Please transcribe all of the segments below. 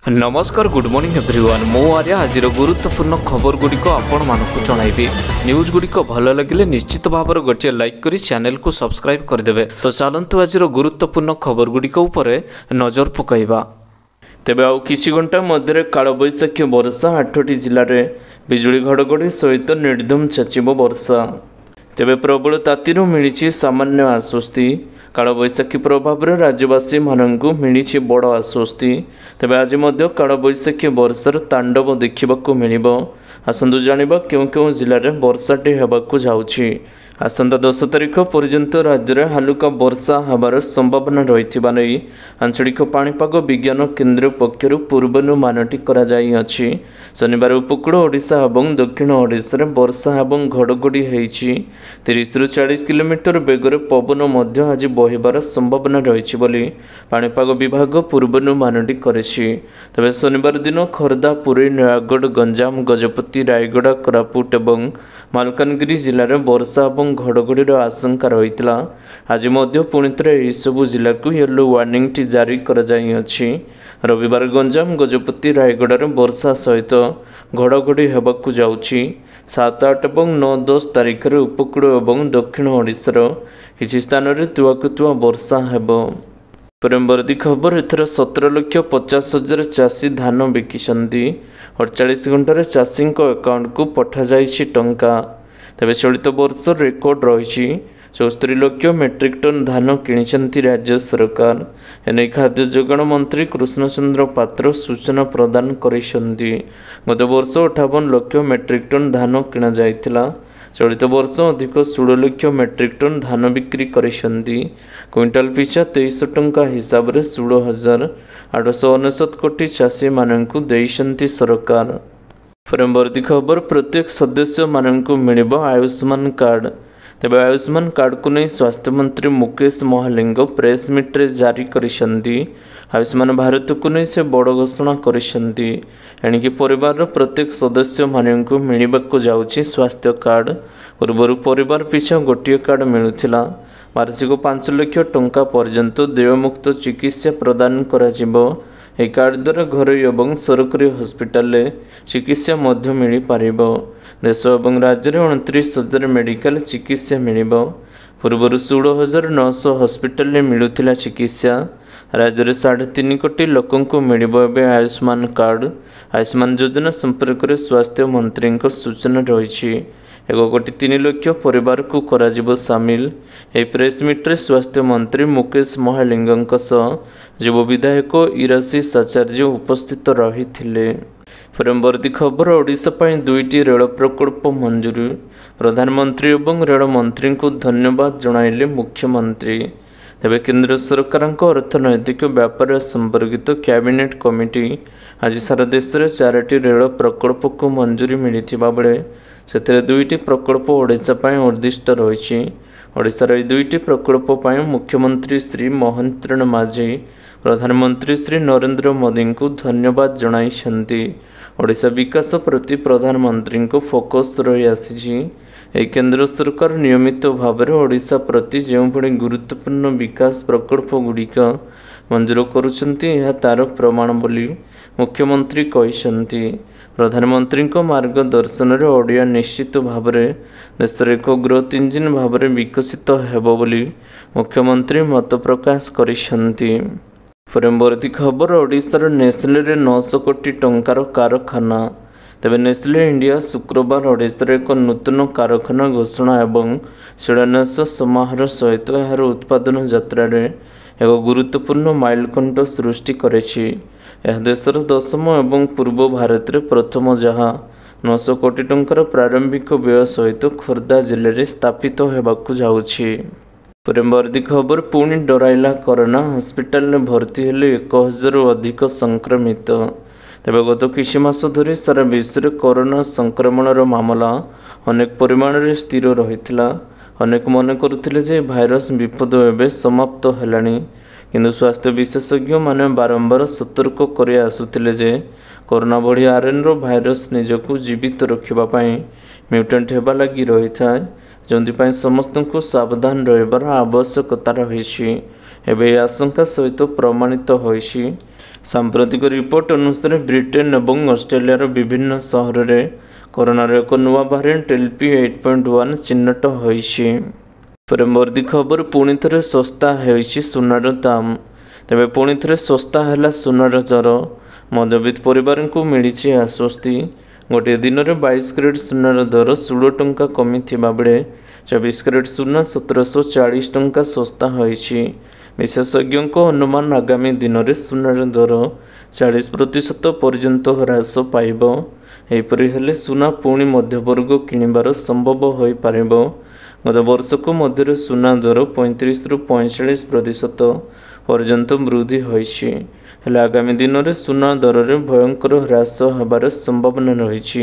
नमस्कार good morning everyone मो आर्या आज गुरुत्वपूर्ण खबर गुड़िक आपण मानक जणाइबी न्यूज गुड़िक भल लगे निश्चित भाव गोटे लाइक करी चैनल को सब्सक्राइब करदेवे। तो चलतु आज गुरुत्वपूर्ण खबर गुड़िक उपरे नजर पकाइबा। तेबे आउ किछि घंटा मध्य कालबैशाखी वर्षा 8टी जिले में बिजुली घड़घड़ी सहित निर्धूम छाचिब वर्षा। तेबे प्रबल तातीरु मिली सामान्य आश्वस्ति। कालबैशाखी प्रभाव में राज्यवासी मानू मिली बड़ आश्वस्ति। तेबे आज मध्य कालबैशाखी वर्षार तांडव देखा मिल। आसतु जानिबा क्यों क्यों जिले में वर्षाटी हेबाकु जाउछि। आसंता 10 तारिख पर्यंत राज्य में हालुका वर्षा हबार संभावना रहिथिबा नै आंचलिक पाणीपाग विज्ञान केन्द्र पक्षरु पूर्वानुमानटी करा जाई अछि। शनिवार उपकूल ओडिशा और दक्षिण ओडिशा रे वर्षा और घड़घड़ी होईछि। 30 ରୁ 40 किलोमीटर बेगर पवन मध्य आज बहिबार संभावना रहिछि बोली पाणीपाग विभाग पूर्वानुमानटी करिछि। तबे शनिवार दिन खोर्धा, पुरी, नयागढ़, गंजाम, गजपति, रायगढ़, कोरापुट और मालकानगिरी जिले में वर्षा और घड़घड़ीर आशंका रही। आज मध्य पुणी थे यह जिला को येलो वार्निंग टी जारी कर जाई अछि। रविवार गंजाम, गजपति, रायगढ़ वर्षा सहित घड़घड़ी हेबाकु जाउछि। 7, 8 और 9, 10 तारिख में उपकूल और दक्षिण ओडिशार किछि स्थान में तुआकुतुआ वर्षा हेबो। परवर्ती खबर एथर 17,50,000 चाषी धान बिकिछन्ति। 48 घंटे चाषी अकाउंट को पठा जाइछि टंका। तेबे चलित वर्ष रेकर्ड रही 74 लाख मेट्रिक टन धान किनिछन्ति राज्य सरकार। एने खाद्य जोगाण मंत्री कृष्णचंद्र पात्र सूचना प्रदान करिसन्ति। गत वर्ष 58 लाख मेट्रिक टन धान किना जाइथिला। चलित वर्ष अधिक 16 लाख मेट्रिक टन धान बिक्री करिसन्ति। क्विंटाल पिछा 23 टंका हिसाब से 16,899 कोटी चाषी मानकु देइसन्ति सरकार। परवर्ती खबर प्रत्येक सदस्य मानकु मिलिबो आयुष्मान कार्ड। तेबे आयुष्मान कार्ड को नहीं स्वास्थ्य मंत्री मुकेश महालिंग प्रेस मीट रे जारी करिसन्ति। आयुष्मान भारत को नहीं से बड़ घोषणा करिसन्ति। एणिकी परिवार प्रत्येक सदस्य मानकु मिलिबाकु जाउछि स्वास्थ्य कार्ड। पूर्व परिवार पिछा गोटे कार्ड मिलुथिला। वार्षिक 5 लाख टंका पर्यंत देयमुक्त चिकित्सा प्रदान कराजिबो। यह कार्ड द्वारा घरोई और सरकारी हस्पिटाल चिकित्सा मिल पार। देश और राज्य में 29,000 मेडिकल चिकित्सा मिल। पूर्व 16,900 हस्पिटाल मिलूला चिकित्सा। राज्य में 3.5 कोटी लोक मिले आयुष्मान कार्ड। आयुष्मान योजना संपर्क में स्वास्थ्य मंत्री सूचना रही 1,03,00,000 परिवार को कराजिबो सामिल। यह प्रेस मीट रे स्वास्थ्य मंत्री मुकेश महालिंग युव विधायक इराशीष आचार्य उपस्थित रही थिले। परवर्ती खबर ओडिशा पई 2टी रेल प्रकल्प मंजूरी। प्रधानमंत्री और रेल मंत्री को धन्यवाद जणाइले मुख्यमंत्री। तेबे केंद्र सरकार अर्थनैतिक व्यापार संपर्कित कैबिनेट कमिटी आज सारा देश में 4टी रेल प्रकल्प को मंजूरी मिलिथिबा बेले से 2टी प्रकल्प ओडिशा पई उद्दिष्ट रही। ओडिशार 2टी प्रकल्प पई मुख्यमंत्री श्री महेंद्र माझी प्रधानमंत्री श्री नरेंद्र मोदी को धन्यवाद जणाइछन्ति। ओडिशा विकास प्रति प्रधानमंत्री को फोकस रही आसी। केंद्र सरकार नियमित भाव में ओडिशा प्रति जो गुरुत्वपूर्ण विकास प्रकल्प गुड़िक मंजूर करुछन्ति यह तार प्रमाण बोली मुख्यमंत्री कहिसन्ति। प्रधानमंत्री मार्गदर्शन में ओडिया निश्चित भाव में देश एक ग्रोथ इंजिन भाव में विकसित हेबो बोली मुख्यमंत्री मत प्रकाश करिसन्ति। परवर्ती खबर ओडिशार नेस्ले रे 900 कोटी टंकार कारखाना। तेबे नेस्ले इंडिया शुक्रवार ओडिशार एक नूतन कारखाना घोषणा और शिलान्यास समारोह सहित यार उत्पादन यात्रा रे एक गुरुत्वपूर्ण माइलखुंट सृष्टि करेछि। यह देशर 10म और पूर्व भारत रे प्रथम जहाँ 900 कोटी टंकार प्रारंभिक व्यय सहित खोर्धा जिले में स्थापित होबाकु जाउछि। परवर्ती खबर पुणी डराइला कोरोना। हस्पिटाल में भर्ती हेले 1,000 अधिक संक्रमित। तेबे गत किछि मास धरि सारा विश्व में कोरोना संक्रमणर मामला अनेक परिमाण में स्थिर रहिथिला। अनेक मन करुथिले जे भाइरस विपद एबे समाप्त हेलानी। किंतु स्वास्थ्य विशेषज्ञ माने बारंबार सतर्क करे आसुथिले जे कोरोना भली आरएनए भाइरस निजको जीवित रखिबा पई म्यूटेंट हेबा लागि रही थाए। जो समस्त को सावधान रहिबार आवश्यकता रही। एवं आशंका सहित प्रमाणित होइछि ସାମ୍ପ୍ରତିକ ରିପୋର୍ଟ ଅନୁସାରେ ବ୍ରିଟେନ୍ ଏବଂ ଅଷ୍ଟ୍ରେଲିଆର ବିଭିନ୍ନ ସହରରେ କରୋନାର ଏକ ନୂଆ ଭାରିଏଣ୍ଟ LP8.1 ଚିହ୍ନଟ ହୋଇଛି। ପରବର୍ତ୍ତୀ ଖବର ପୁଣି ଥରେ ଶସ୍ତା ହେଉଛି ସୁନାର ଦାମ। ତେବେ ପୁଣି ଥରେ ଶସ୍ତା ହେଲା ସୁନାର ଦର। ମଧ୍ୟବିତ୍ତ ପରିବାରଙ୍କୁ ମିଳିଛି ଆଶ୍ୱସ୍ତି। ଗୋଟିଏ ଦିନରେ 22 କ୍ୟାରେଟ୍ ସୁନାର ଦର 16 ଟଙ୍କା କମିଥିବା ବେଳେ 24 କ୍ୟାରେଟ୍ ସୁନା 1740 ଟଙ୍କା ଶସ୍ତା ହୋଇଛି। ବିଶେଷଜ୍ଞଙ୍କ ଅନୁମାନ ଆଗାମୀ ଦିନରେ ସୁନାର ଦର 40% ପର୍ଯ୍ୟନ୍ତ ହ୍ରାସ ପାଇବ। ଏହିପରି ହେଲେ ସୁନା ପୁଣି ମଧ୍ୟବର୍ଗ କିଣିବାର ସମ୍ଭବ ହୋଇପାରିବ। ଗତ ବର୍ଷକ ମଧ୍ୟରେ ସୁନା ଦର 35ରୁ 45% ପର୍ଯ୍ୟନ୍ତ ବୃଦ୍ଧି ହୋଇଛି। ହେଲେ ଆଗାମୀ ଦିନରେ ସୁନା ଦରରେ ଭୟଙ୍କର ହ୍ରାସ ହେବାର ସମ୍ଭାବନା ରହିଛି।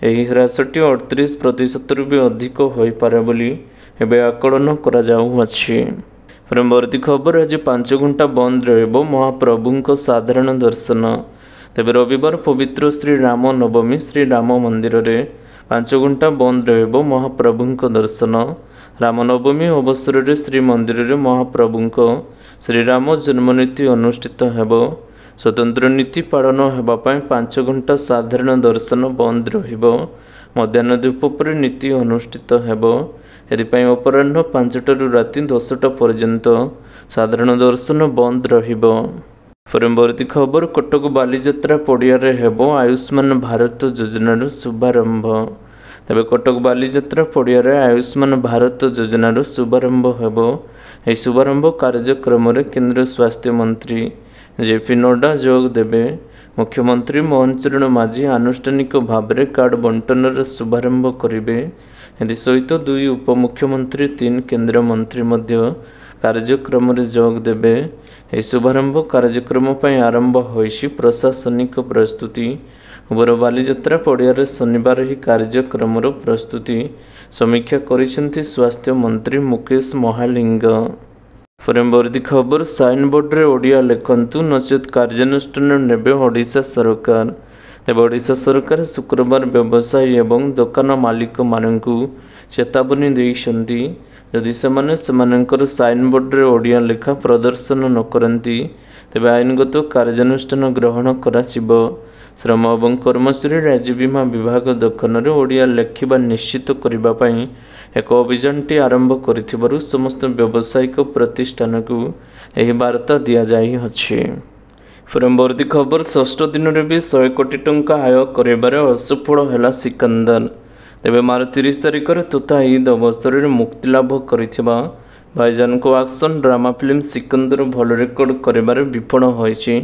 ଏହି ହ୍ରାସଟି 38%ରୁ ବି ଅଧିକ ହୋଇପାରେ ବୋଲି ଏବେ ଆକଳନ କରାଯାଉଅଛି। ପରବର୍ତ୍ତୀ ଖବର ଆଜି 5 ଘଣ୍ଟା ବନ୍ଦ ରହିବ ମହାପ୍ରଭୁଙ୍କ ସାଧାରଣ ଦର୍ଶନ। ତେବେ ରବିବାର ପବିତ୍ର ଶ୍ରୀରାମ ନବମୀ ଶ୍ରୀରାମ ମନ୍ଦିରରେ 5 ଘଣ୍ଟା ବନ୍ଦ ରହିବ ମହାପ୍ରଭୁଙ୍କ ଦର୍ଶନ। ରାମନବମୀ ଅବସରରେ ଶ୍ରୀମନ୍ଦିରରେ ମହାପ୍ରଭୁଙ୍କ ଶ୍ରୀରାମ ଜନ୍ମନୀତି ଅନୁଷ୍ଠିତ ହେବ। ସ୍ୱତନ୍ତ୍ର ନୀତି ପାଳନ ହେବା ପାଇଁ 5 ଘଣ୍ଟା ସାଧାରଣ ଦର୍ଶନ ବନ୍ଦ ରହିବ। ମଧ୍ୟାହ୍ନ ଧୂପ ପରେ ନୀତି ଅନୁଷ୍ଠିତ ହେବ। ଏଥିପାଇଁ ଅପରାହ୍ନ 5ଟାରୁ ରାତି 10ଟା ପର୍ଯ୍ୟନ୍ତ ସାଧାରଣ ଦର୍ଶନ ବନ୍ଦ ରହିବ। ପରବର୍ତ୍ତୀ ଖବର କଟକ ବାଲିଯାତ୍ରା ପଡ଼ିଆରେ ହେବ ଆୟୁଷ୍ମାନ ଭାରତ ଯୋଜନାର ଶୁଭାରମ୍ଭ। ତେବେ କଟକ ବାଲିଯାତ୍ରା ପଡ଼ିଆରେ ଆୟୁଷ୍ମାନ ଭାରତ ଯୋଜନାର ଶୁଭାରମ୍ଭ ହେବ। ଏହି ଶୁଭାରମ୍ଭ କାର୍ଯ୍ୟକ୍ରମରେ କେନ୍ଦ୍ର ସ୍ୱାସ୍ଥ୍ୟ ମନ୍ତ୍ରୀ JP ନଡ୍ଡା ଯୋଗ ଦେବେ। ମୁଖ୍ୟମନ୍ତ୍ରୀ ମୋହନ ଚରଣ ମାଝୀ ଆନୁଷ୍ଠାନିକ ଭାବରେ କାର୍ଡ ବଣ୍ଟନର ଶୁଭାରମ୍ଭ କରିବେ। ଏଥିସହିତ 2 ଉପମୁଖ୍ୟମନ୍ତ୍ରୀ 3 କେନ୍ଦ୍ରମନ୍ତ୍ରୀ ମଧ୍ୟ କାର୍ଯ୍ୟକ୍ରମରେ ଯୋଗ ଦେବେ। ଏହି ଶୁଭାରମ୍ଭ କାର୍ଯ୍ୟକ୍ରମ ପାଇଁ ଆରମ୍ଭ ହୋଇଛି ପ୍ରଶାସନିକ ପ୍ରସ୍ତୁତି। ଉବର ବାଲିଯାତ୍ରା ପଡ଼ିଆରେ ଶନିବାର ଏହି କାର୍ଯ୍ୟକ୍ରମର ପ୍ରସ୍ତୁତି ସମୀକ୍ଷା କରିଛନ୍ତି ସ୍ୱାସ୍ଥ୍ୟ ମନ୍ତ୍ରୀ ମୁକେଶ ମହାଲିଙ୍ଗ। ପରବର୍ତ୍ତୀ ଖବର ସାଇନବୋର୍ଡରେ ଓଡ଼ିଆ ଲେଖନ୍ତୁ ନଚେତ୍ କାର୍ଯ୍ୟାନୁଷ୍ଠାନ ନେବେ ଓଡ଼ିଶା ସରକାର। ତେବେ ଓଡ଼ିଶା ସରକାର ଶୁକ୍ରବାର ବ୍ୟବସାୟୀ ଏବଂ ଦୋକାନ ମାଲିକମାନଙ୍କୁ ଚେତାବନୀ ଦେଇଛନ୍ତି। ଯଦି ସେମାନେ ସେମାନଙ୍କର ସାଇନବୋର୍ଡରେ ଓଡ଼ିଆ ଲେଖା ପ୍ରଦର୍ଶନ ନ କରନ୍ତି ତେବେ ଆଇନଗତ କାର୍ଯ୍ୟାନୁଷ୍ଠାନ ଗ୍ରହଣ କରାଯିବ। ଶ୍ରମ ଏବଂ କର୍ମଚାରୀ ରାଜ୍ୟ ବୀମା ବିଭାଗ ଦୋକାନରେ ଓଡ଼ିଆ ଲେଖିବା ନିଶ୍ଚିତ କରିବା ପାଇଁ ଏକ ଅଭିଯାନଟି ଆରମ୍ଭ କରିଥିବାରୁ ସମସ୍ତ ବ୍ୟବସାୟିକ ପ୍ରତିଷ୍ଠାନକୁ ଏହି ବାର୍ତ୍ତା ଦିଆଯାଇଅଛି। ପରବର୍ତ୍ତୀ ଖବର ଷଷ୍ଠ ଦିନରେ ବି 100 କୋଟି ଟଙ୍କା ଆୟ କରିବାରେ ଅସଫଳ ହେଲା ସିକନ୍ଦର। ତେବେ ମାର୍ଚ୍ଚ 30 ତାରିଖରେ ତଥା ଇଦ୍ ଅବସରରେ ମୁକ୍ତିଲାଭ କରିଥିବା ଭାଇଜାନଙ୍କ ଆକ୍ସନ ଡ୍ରାମା ଫିଲ୍ମ ସିକନ୍ଦର ଭଲ ରେକର୍ଡ କରିବାରେ ବିଫଳ ହୋଇଛି।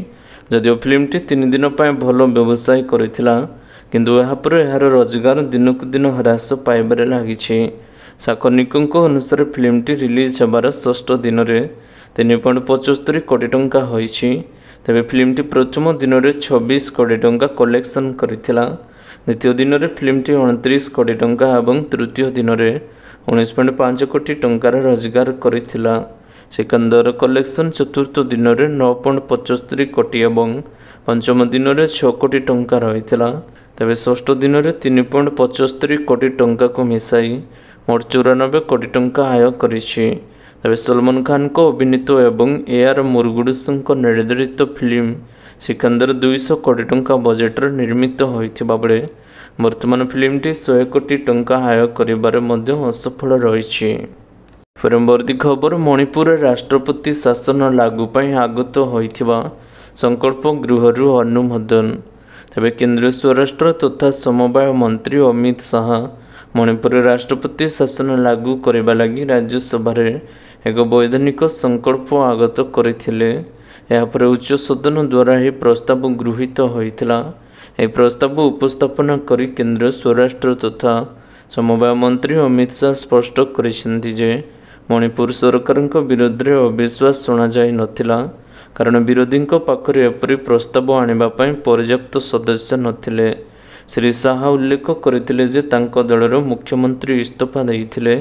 ଯଦିଓ ଫିଲ୍ମଟି 3 ଦିନ ପାଇଁ ଭଲ ବ୍ୟବସାୟ କରିଥିଲା କିନ୍ତୁ ଏହାପରେ ଏହାର ରୋଜଗାର ଦିନକୁ ଦିନ ହ୍ରାସ ପାଇବାରେ ଲାଗିଛି। ସାକନିକଙ୍କ ଅନୁସାରେ ଫିଲ୍ମଟି ରିଲିଜ୍ ହେବାର ଷଷ୍ଠ ଦିନରେ 3.75 କୋଟି ଟଙ୍କା ହୋଇଛି। ତେବେ ଫିଲ୍ମଟି ପ୍ରଥମ ଦିନରେ 26 କୋଟି ଟଙ୍କା କଲେକ୍ସନ୍ କରିଥିଲା। ଦ୍ୱିତୀୟ ଦିନରେ ଫିଲ୍ମଟି 29 କୋଟି ଟଙ୍କା ଏବଂ ତୃତୀୟ ଦିନରେ 19.5 କୋଟି ଟଙ୍କାର ରୋଜଗାର କରିଥିଲା। ସିକନ୍ଦର କଲେକ୍ସନ୍ ଚତୁର୍ଥ ଦିନରେ 9.75 କୋଟି ଏବଂ ପଞ୍ଚମ ଦିନରେ 6 କୋଟି ଟଙ୍କା ରହିଥିଲା। ତେବେ ଷଷ୍ଠ ଦିନରେ 3.75 କୋଟି ଟଙ୍କାକୁ ମିଶାଇ ମୋଟ 94 କୋଟି ଟଙ୍କା ଆୟ କରିଛି। ତେବେ ସଲମାନ ଖାନଙ୍କ ଅଭିନୀତ ଏବଂ AR ମୁରୁଗଡ଼ୁସଙ୍କ ନିର୍ଦ୍ଦେଶିତ ଫିଲ୍ମ ସିକନ୍ଦର 200 କୋଟି ଟଙ୍କା ବଜେଟରେ ନିର୍ମିତ ହୋଇଥିବା ବେଳେ ବର୍ତ୍ତମାନ ଫିଲ୍ମଟି 100 କୋଟି ଟଙ୍କା ଆୟ କରିବାରେ ମଧ୍ୟ ଅସଫଳ ରହିଛି। ପରବର୍ତ୍ତୀ ଖବର ମଣିପୁରରେ ରାଷ୍ଟ୍ରପତି ଶାସନ ଲାଗୁ ପାଇଁ ଆଗତ ହୋଇଥିବା ସଂକଳ୍ପ ଗୃହରୁ ଅନୁମୋଦନ। ତେବେ କେନ୍ଦ୍ର ସ୍ୱରାଷ୍ଟ୍ର ତଥା ସମବାୟ ମନ୍ତ୍ରୀ ଅମିତ ଶାହା ମଣିପୁରରେ ରାଷ୍ଟ୍ରପତି ଶାସନ ଲାଗୁ କରିବା ଲାଗି ରାଜ୍ୟସଭାରେ ଏକ ବୈଧାନିକ ସଂକଳ୍ପ ଆଗତ କରିଥିଲେ। ଏହାପରେ ଉଚ୍ଚ ସଦନ ଦ୍ୱାରା ଏହି ପ୍ରସ୍ତାବ ଗୃହୀତ ହୋଇଥିଲା। ଏହି ପ୍ରସ୍ତାବ ଉପସ୍ଥାପନ କରି କେନ୍ଦ୍ର ସ୍ୱରାଷ୍ଟ୍ର ତଥା ସମବାୟ ମନ୍ତ୍ରୀ ଅମିତ ଶାହା ସ୍ପଷ୍ଟ କରିଛନ୍ତି ଯେ ମଣିପୁର ସରକାରଙ୍କ ବିରୋଧରେ ଅବିଶ୍ୱାସ ଶୁଣାଯାଇ ନଥିଲା କାରଣ ବିରୋଧୀଙ୍କ ପାଖରେ ଏପରି ପ୍ରସ୍ତାବ ଆଣିବା ପାଇଁ ପର୍ଯ୍ୟାପ୍ତ ସଦସ୍ୟ ନଥିଲେ। ଶ୍ରୀ ଶାହା ଉଲ୍ଲେଖ କରିଥିଲେ ଯେ ତାଙ୍କ ଦଳର ମୁଖ୍ୟମନ୍ତ୍ରୀ ଇସ୍ତଫା ଦେଇଥିଲେ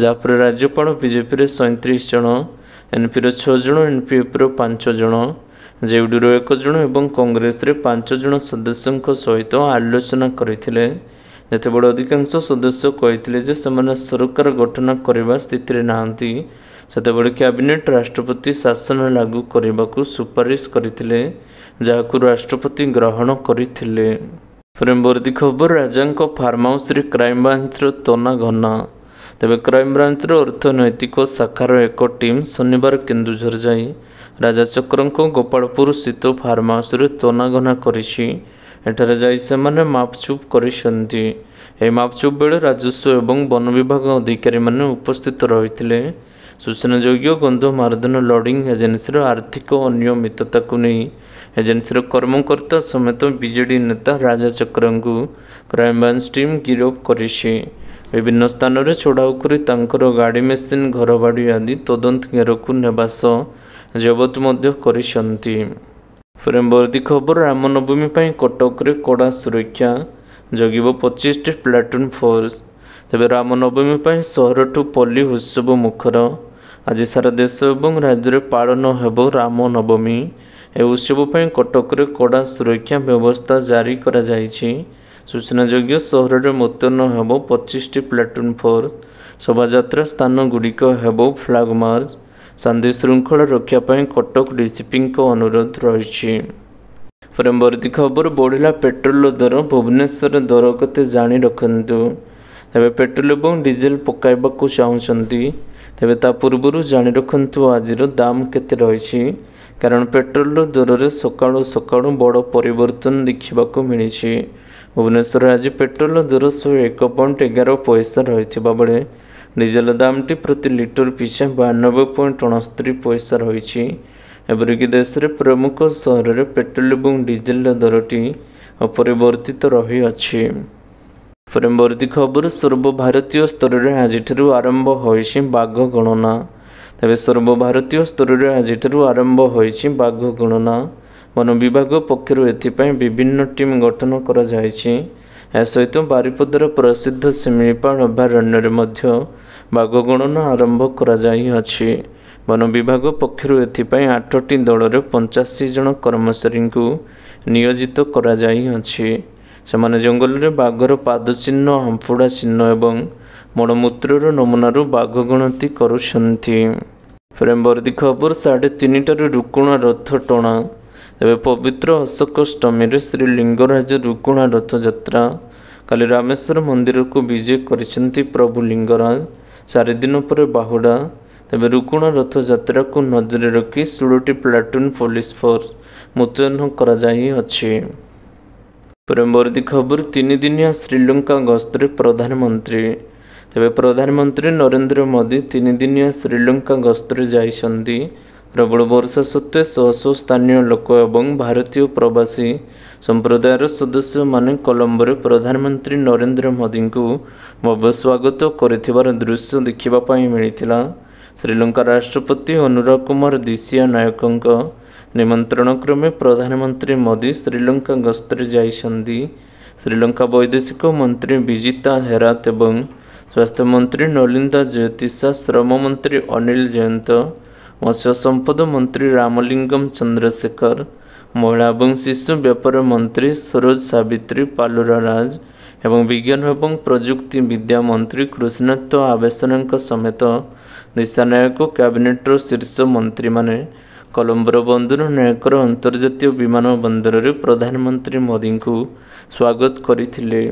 ଯାହାପରେ ରାଜ୍ୟପାଳ ବିଜେପିରେ 37 ଜଣ, NPର 6 ଜଣ, NPFର 5 ଜଣ, ଜେଡିୟୁର 1 ଜଣ ଏବଂ କଂଗ୍ରେସରେ 5 ଜଣ ସଦସ୍ୟଙ୍କ ସହିତ ଆଲୋଚନା କରିଥିଲେ। ଯେତେବେଳେ ଅଧିକାଂଶ ସଦସ୍ୟ କହିଥିଲେ ଯେ ସେମାନେ ସରକାର ଗଠନ କରିବା ସ୍ଥିତିରେ ନାହାନ୍ତି ସେତେବେଳେ କ୍ୟାବିନେଟ୍ ରାଷ୍ଟ୍ରପତି ଶାସନ ଲାଗୁ କରିବାକୁ ସୁପାରିଶ କରିଥିଲେ। ଯାହାକୁ ରାଷ୍ଟ୍ରପତି ଗ୍ରହଣ କରିଥିଲେ। ପରବର୍ତ୍ତୀ ଖବର, ରାଜାଙ୍କ ଫାର୍ମ ହାଉସରେ କ୍ରାଇମବ୍ରାଞ୍ଚର ତନାଘନା। ତେବେ କ୍ରାଇମବ୍ରାଞ୍ଚର ଅର୍ଥନୈତିକ ଶାଖାର ଏକ ଟିମ୍ ଶନିବାର କେନ୍ଦୁଝର ଯାଇ ରାଜାଚକ୍ରଙ୍କ ଗୋପାଳପୁର ସ୍ଥିତ ଫାର୍ମ ହାଉସରେ ତନାଘନା କରିଛି। ଏଠାରେ ଯାଇ ସେମାନେ ମାପଚୁପ୍ କରିଛନ୍ତି। ଏହି ମାପଚୁପ୍ ବେଳେ ରାଜସ୍ୱ ଏବଂ ବନ ବିଭାଗ ଅଧିକାରୀମାନେ ଉପସ୍ଥିତ ରହିଥିଲେ। ସୂଚନାଯୋଗ୍ୟ, ଗନ୍ଧମାର୍ଦ୍ଦନ ଲୋଡିଂ ଏଜେନ୍ସିର ଆର୍ଥିକ ଅନିୟମିତତାକୁ ନେଇ ଏଜେନ୍ସିର କର୍ମକର୍ତ୍ତା ସମେତ ବିଜେଡି ନେତା ରାଜାଚକ୍ରଙ୍କୁ କ୍ରାଇମବ୍ରାଞ୍ଚ ଟିମ୍ ଗିରଫ କରିଛି। ବିଭିନ୍ନ ସ୍ଥାନରେ ଚଢ଼ାଉ କରି ତାଙ୍କର ଗାଡ଼ି, ମେସିନ୍, ଘରବାଡ଼ି ଆଦି ତଦନ୍ତ ଘେରକୁ ନେବା ସହ ଜବତ ମଧ୍ୟ କରିଛନ୍ତି। ପରବର୍ତ୍ତୀ ଖବର, ରାମନବମୀ ପାଇଁ କଟକରେ କଡ଼ା ସୁରକ୍ଷା, ଜଗିବ 25ଟି ପ୍ଲାଟୁନ୍ ଫୋର୍ସ। ତେବେ ରାମନବମୀ ପାଇଁ ସହରଠୁ ପଲ୍ଲୀ ଉତ୍ସବ ମୁଖର। ଆଜି ସାରା ଦେଶ ଏବଂ ରାଜ୍ୟରେ ପାଳନ ହେବ ରାମନବମୀ। ଏହି ଉତ୍ସବ ପାଇଁ କଟକରେ କଡ଼ା ସୁରକ୍ଷା ବ୍ୟବସ୍ଥା ଜାରି କରାଯାଇଛି। ସୂଚନାଯୋଗ୍ୟ, ସହରରେ ମୁତୟନ ହେବ 25ଟି ପ୍ଲାଟୁନ୍ ଫୋର୍ସ। ଶୋଭାଯାତ୍ରା ସ୍ଥାନଗୁଡ଼ିକ ହେବ ଫ୍ଲାଗ ମାର୍ଚ୍ଚ। ଶାନ୍ତି ଶୃଙ୍ଖଳା ରକ୍ଷା ପାଇଁ କଟକ ଡିସିପିଙ୍କ ଅନୁରୋଧ ରହିଛି। ପରବର୍ତ୍ତୀ ଖବର, ବଢ଼ିଲା ପେଟ୍ରୋଲ ଦର, ଭୁବନେଶ୍ୱର ଦର କେତେ ଜାଣି ରଖନ୍ତୁ। ତେବେ ପେଟ୍ରୋଲ ଏବଂ ଡିଜେଲ ପକାଇବାକୁ ଚାହୁଁଛନ୍ତି, ତେବେ ତା ପୂର୍ବରୁ ଜାଣି ରଖନ୍ତୁ ଆଜିର ଦାମ କେତେ ରହିଛି। କାରଣ ପେଟ୍ରୋଲର ଦରରେ ସକାଳୁ ସକାଳୁ ବଡ଼ ପରିବର୍ତ୍ତନ ଦେଖିବାକୁ ମିଳିଛି। ଭୁବନେଶ୍ୱରରେ ଆଜି ପେଟ୍ରୋଲ ଦର 101.11 ରହିଥିବା ବେଳେ ଡିଜେଲ ଦାମଟି ପ୍ରତି ଲିଟର ପିଛା 92.69 ରହିଛି। ଏପରିକି ଦେଶରେ ପ୍ରମୁଖ ସହରରେ ପେଟ୍ରୋଲ ଏବଂ ଡିଜେଲର ଦରଟି ଅପରିବର୍ତ୍ତିତ ରହିଅଛି। ପରବର୍ତ୍ତୀ ଖବର, ସର୍ବଭାରତୀୟ ସ୍ତରରେ ଆଜିଠାରୁ ଆରମ୍ଭ ହୋଇଛି ବାଘ ଗଣନା। ତେବେ ସର୍ବଭାରତୀୟ ସ୍ତରରେ ଆଜିଠାରୁ ଆରମ୍ଭ ହୋଇଛି ବାଘ ଗଣନା। ବନ ବିଭାଗ ପକ୍ଷରୁ ଏଥିପାଇଁ ବିଭିନ୍ନ ଟିମ୍ ଗଠନ କରାଯାଇଛି। ଏହା ସହିତ ବାରିପଦାର ପ୍ରସିଦ୍ଧ ଶିମିଳିପାଳ ଅଭୟାରଣ୍ୟରେ ମଧ୍ୟ ବାଘ ଗଣନା ଆରମ୍ଭ କରାଯାଇଅଛି। ବନ ବିଭାଗ ପକ୍ଷରୁ ଏଥିପାଇଁ 8ଟି ଦଳରେ 85 ଜଣ କର୍ମଚାରୀଙ୍କୁ ନିୟୋଜିତ କରାଯାଇଅଛି। ସେମାନେ ଜଙ୍ଗଲରେ ବାଘର ପାଦଚିହ୍ନ, ଆମ୍ପୁଡ଼ା ଚିହ୍ନ ଏବଂ ମଳମୂତ୍ରର ନମୁନାରୁ ବାଘ ଗଣତି କରୁଛନ୍ତି। ପରବର୍ତ୍ତୀ ଖବର, 3:30ଟାରୁ ରୁକୁଣା ରଥ ଟଣା। ଏବେ ପବିତ୍ର ଅଶୋକଷ୍ଟମୀରେ ଶ୍ରୀଲିଙ୍ଗରାଜ ରୁକୁଣା ରଥଯାତ୍ରା। କାଲି ରାମେଶ୍ୱର ମନ୍ଦିରକୁ ବିଜେ କରିଛନ୍ତି ପ୍ରଭୁ ଲିଙ୍ଗରାଜ। 4 ଦିନ ପରେ ବାହୁଡ଼ା। ତେବେ ରୁକୁଣା ରଥଯାତ୍ରାକୁ ନଜରରେ ରଖି 16ଟି ପ୍ଲାଟୁନ୍ ପୋଲିସ ଫୋର୍ସ ମୁତୟନ କରାଯାଇଅଛି। ପରବର୍ତ୍ତୀ ଖବର, 3 ଦିନିଆ ଶ୍ରୀଲଙ୍କା ଗସ୍ତରେ ପ୍ରଧାନମନ୍ତ୍ରୀ। ତେବେ ପ୍ରଧାନମନ୍ତ୍ରୀ ନରେନ୍ଦ୍ର ମୋଦି 3 ଦିନିଆ ଶ୍ରୀଲଙ୍କା ଗସ୍ତରେ ଯାଇଛନ୍ତି। ପ୍ରବଳ ବର୍ଷା ସତ୍ତ୍ୱେ ଶହ ଶହ ସ୍ଥାନୀୟ ଲୋକ ଏବଂ ଭାରତୀୟ ପ୍ରବାସୀ ସମ୍ପ୍ରଦାୟର ସଦସ୍ୟମାନେ କଲମ୍ବୋରେ ପ୍ରଧାନମନ୍ତ୍ରୀ ନରେନ୍ଦ୍ର ମୋଦିଙ୍କୁ ଭବ୍ୟ ସ୍ୱାଗତ କରିଥିବାର ଦୃଶ୍ୟ ଦେଖିବା ପାଇଁ ମିଳିଥିଲା। ଶ୍ରୀଲଙ୍କା ରାଷ୍ଟ୍ରପତି ଅନୁରାଗ କୁମାର ଦିସିଆ ନାୟକଙ୍କ ନିମନ୍ତ୍ରଣ କ୍ରମେ ପ୍ରଧାନମନ୍ତ୍ରୀ ମୋଦି ଶ୍ରୀଲଙ୍କା ଗସ୍ତରେ ଯାଇଛନ୍ତି। ଶ୍ରୀଲଙ୍କା ବୈଦେଶିକ ମନ୍ତ୍ରୀ ବିଜିତା ହେରାତ ଏବଂ ସ୍ୱାସ୍ଥ୍ୟ ମନ୍ତ୍ରୀ ନଲିନ୍ଦା ଜ୍ୟୋତିଷା, ଶ୍ରମ ମନ୍ତ୍ରୀ ଅନିଲ ଜୟନ୍ତ, ମତ୍ସ୍ୟ ସମ୍ପଦ ମନ୍ତ୍ରୀ ରାମଲିଙ୍ଗମ ଚନ୍ଦ୍ରଶେଖର, ମହିଳା ଏବଂ ଶିଶୁ ବ୍ୟାପାର ମନ୍ତ୍ରୀ ସରୋଜ ସାବିତ୍ରୀ ପାଲୁରା ରାଜ ଏବଂ ବିଜ୍ଞାନ ଏବଂ ପ୍ରଯୁକ୍ତି ବିଦ୍ୟା ମନ୍ତ୍ରୀ କୃଷ୍ଣଦତ୍ତ ଆବେସରଙ୍କ ସମେତ ଦିଶାନାୟକ କ୍ୟାବିନେଟ୍ର ଶୀର୍ଷ ମନ୍ତ୍ରୀମାନେ କଲମ୍ବୋର ବନ୍ଦର ନାୟକର ଅନ୍ତର୍ଜାତୀୟ ବିମାନ ବନ୍ଦରରେ ପ୍ରଧାନମନ୍ତ୍ରୀ ମୋଦିଙ୍କୁ ସ୍ୱାଗତ କରିଥିଲେ।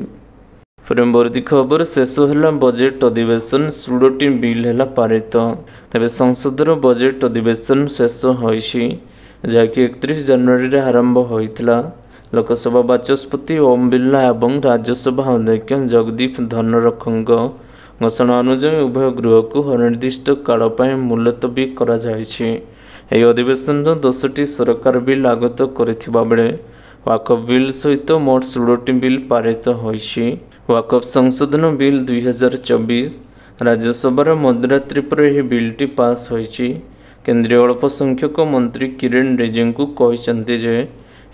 ପରବର୍ତ୍ତୀ ଖବର, ଶେଷ ହେଲା ବଜେଟ୍ ଅଧିବେଶନ, 16ଟି ବିଲ୍ ହେଲା ପାରିତ। ତେବେ ସଂସଦର ବଜେଟ୍ ଅଧିବେଶନ ଶେଷ ହୋଇଛି, ଯାହାକି 31 ଜାନୁଆରୀରେ ଆରମ୍ଭ ହୋଇଥିଲା। ଲୋକସଭା ବାଚସ୍ପତି ଓମ୍ ବିର୍ଲା ଏବଂ ରାଜ୍ୟସଭା ଅଧ୍ୟକ୍ଷ ଜଗଦୀପ ଧନଖଡ଼ଙ୍କ ଘୋଷଣା ଅନୁଯାୟୀ ଉଭୟ ଗୃହକୁ ଅନିର୍ଦ୍ଦିଷ୍ଟ କାଳ ପାଇଁ ମୁଲତବୀ କରାଯାଇଛି। ଏହି ଅଧିବେଶନରେ 10ଟି ସରକାର ବିଲ୍ ଆଗତ କରିଥିବା ବେଳେ ୱାକଫ୍ ବିଲ୍ ସହିତ ମୋଟ 16ଟି ବିଲ୍ ପାରିତ ହୋଇଛି। ୱାକଫ୍ ସଂଶୋଧନ ବିଲ୍ 2024 ରାଜ୍ୟସଭାର ମଧ୍ୟରାତ୍ରି ପରେ ଏହି ବିଲ୍ଟି ପାସ୍ ହୋଇଛି। କେନ୍ଦ୍ରୀୟ ଅଳ୍ପ ସଂଖ୍ୟକ ମନ୍ତ୍ରୀ କିରେଣ ରିଜିଜୁ କହିଛନ୍ତି ଯେ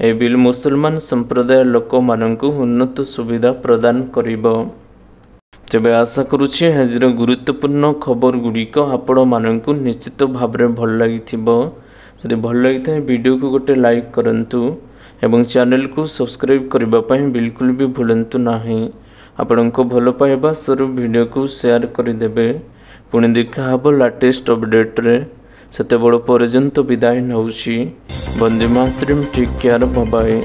ଏହି ବିଲ୍ ମୁସଲମାନ ସମ୍ପ୍ରଦାୟ ଲୋକମାନଙ୍କୁ ଉନ୍ନତ ସୁବିଧା ପ୍ରଦାନ କରିବ। ତେବେ ଆଶା କରୁଛି ଆଜିର ଗୁରୁତ୍ୱପୂର୍ଣ୍ଣ ଖବରଗୁଡ଼ିକ ଆପଣମାନଙ୍କୁ ନିଶ୍ଚିତ ଭାବରେ ଭଲ ଲାଗିଥିବ। ଯଦି ଭଲ ଲାଗିଥାଏ ଭିଡ଼ିଓକୁ ଗୋଟେ ଲାଇକ୍ କରନ୍ତୁ ଏବଂ ଚ୍ୟାନେଲକୁ ସବସ୍କ୍ରାଇବ୍ କରିବା ପାଇଁ ବିଲକୁଲ ବି ଭୁଲନ୍ତୁ ନାହିଁ। ଆପଣଙ୍କ ଭଲ ପାଇବା ସ୍ୱରୂପ ଭିଡ଼ିଓକୁ ସେୟାର କରିଦେବେ। ପୁଣି ଦେଖା ହେବ ଲାଟେଷ୍ଟ ଅପଡେଟ୍ରେ। ସେତେବେଳ ପର୍ଯ୍ୟନ୍ତ ବିଦାୟ ନେଉଛି। Vande Mataram, take care, bye bye.